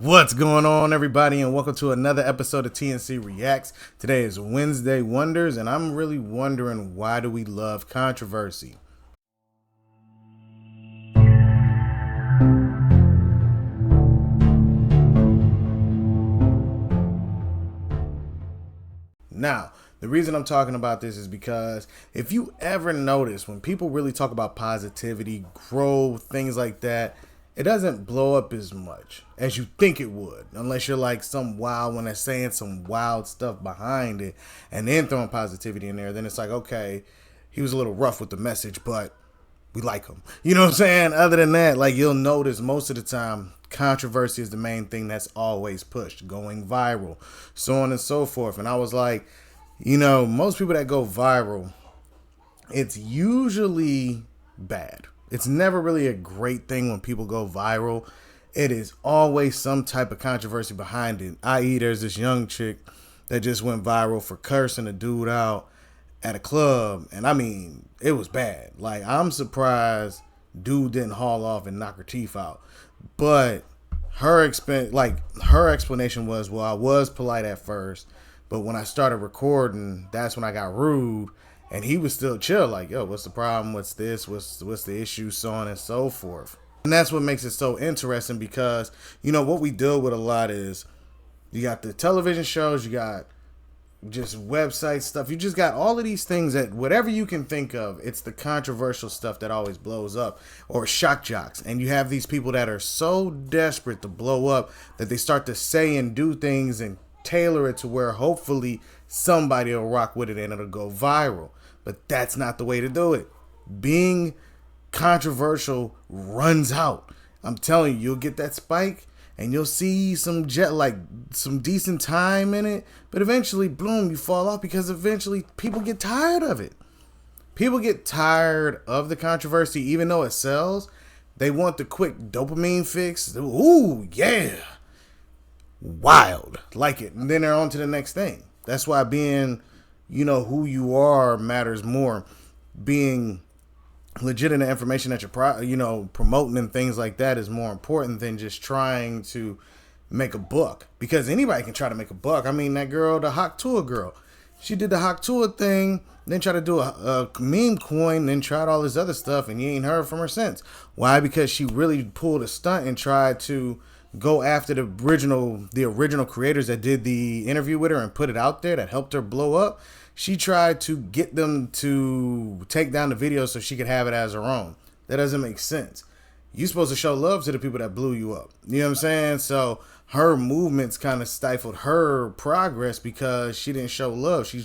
What's going on, everybody, and welcome to another episode of TNC Reacts. Today is Wednesday Wonders, and I'm really wondering, why do we love controversy? Now, the reason I'm talking about this is because if you ever notice, when people really talk about positivity, growth, things like that, it doesn't blow up as much as you think it would, unless you're like some wild one that's saying some wild stuff behind it and then throwing positivity in there. Then it's like, okay, he was a little rough with the message, but we like him. You know what I'm saying? Other than that, like, you'll notice most of the time, controversy is the main thing that's always pushed, going viral, so on and so forth. And I was like, most people that go viral, it's usually bad. It's never really a great thing when people go viral. It is always some type of controversy behind it. I.e., there's this young chick that just went viral for cursing a dude out at a club. And I mean, it was bad. Like, I'm surprised dude didn't haul off and knock her teeth out. But her explanation was, well, I was polite at first, but when I started recording, that's when I got rude. And he was still chill, like, yo, what's the problem? What's this? What's the issue? So on and so forth. And that's what makes it so interesting, because, what we deal with a lot is, you got the television shows, you got just website stuff. You just got all of these things that whatever you can think of, it's the controversial stuff that always blows up, or shock jocks. And you have these people that are so desperate to blow up that they start to say and do things and tailor it to where hopefully somebody will rock with it and it'll go viral. But that's not the way to do it. Being controversial runs out. I'm telling you, you'll get that spike and you'll see some decent time in it, but eventually, boom, you fall off, because eventually people get tired of it. People get tired of the controversy, even though it sells. They want the quick dopamine fix. Ooh, yeah. Wild. Like it. And then they're on to the next thing. That's why being, who you are matters more. Being legit in the information that you're promoting and things like that is more important than just trying to make a buck, because anybody can try to make a buck. I mean, that girl, the Haktua girl, she did the Haktua thing, then tried to do a meme coin, then tried all this other stuff, and you ain't heard from her since. Why? Because she really pulled a stunt and tried to go after the original creators that did the interview with her and put it out there, that helped her blow up. She tried to get them to take down the video so she could have it as her own. That doesn't make sense. You're supposed to show love to the people that blew you up. You know what I'm saying? So her movements kind of stifled her progress because she didn't show love. She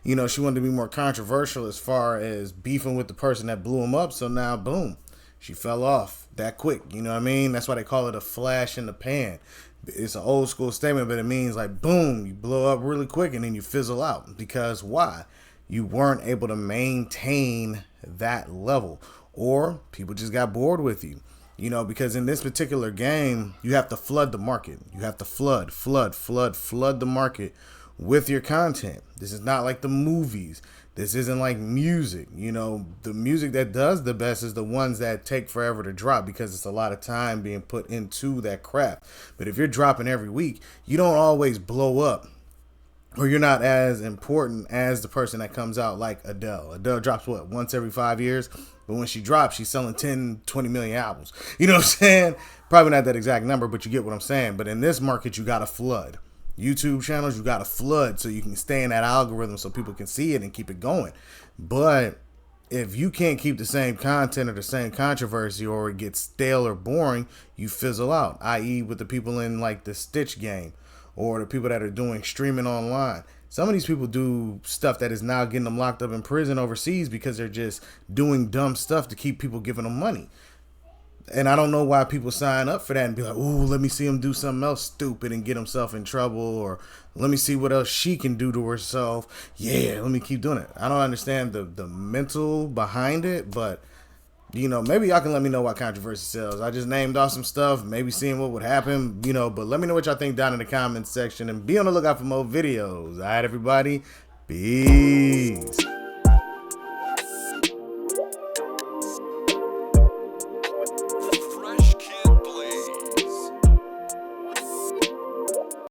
wanted to be more controversial as far as beefing with the person that blew him up. So now, boom, she fell off that quick. You know what I mean? That's why they call it a flash in the pan. It's an old school statement, but it means like, boom, you blow up really quick and then you fizzle out. Because why? You weren't able to maintain that level, or people just got bored with you. Because in this particular game, you have to flood the market. You have to flood the market with your content. This is not like the movies. This isn't like music. The music that does the best is the ones that take forever to drop, because it's a lot of time being put into that crap. But if you're dropping every week, you don't always blow up, or you're not as important as the person that comes out like Adele. Adele drops once every 5 years? But when she drops, she's selling 10, 20 million albums. You know what I'm saying? Probably not that exact number, but you get what I'm saying. But in this market, you got to flood. YouTube channels, you got to flood so you can stay in that algorithm so people can see it and keep it going. But if you can't keep the same content or the same controversy, or it gets stale or boring, you fizzle out, i.e. with the people in like the Stitch game, or the people that are doing streaming online. Some of these people do stuff that is now getting them locked up in prison overseas because they're just doing dumb stuff to keep people giving them money. And I don't know why people sign up for that and be like, ooh, let me see him do something else stupid and get himself in trouble, or let me see what else she can do to herself. Yeah, let me keep doing it. I don't understand the mental behind it, but maybe y'all can let me know why controversy sells. I just named off some stuff, maybe seeing what would happen, but let me know what y'all think down in the comments section, and be on the lookout for more videos. All right, everybody. Peace.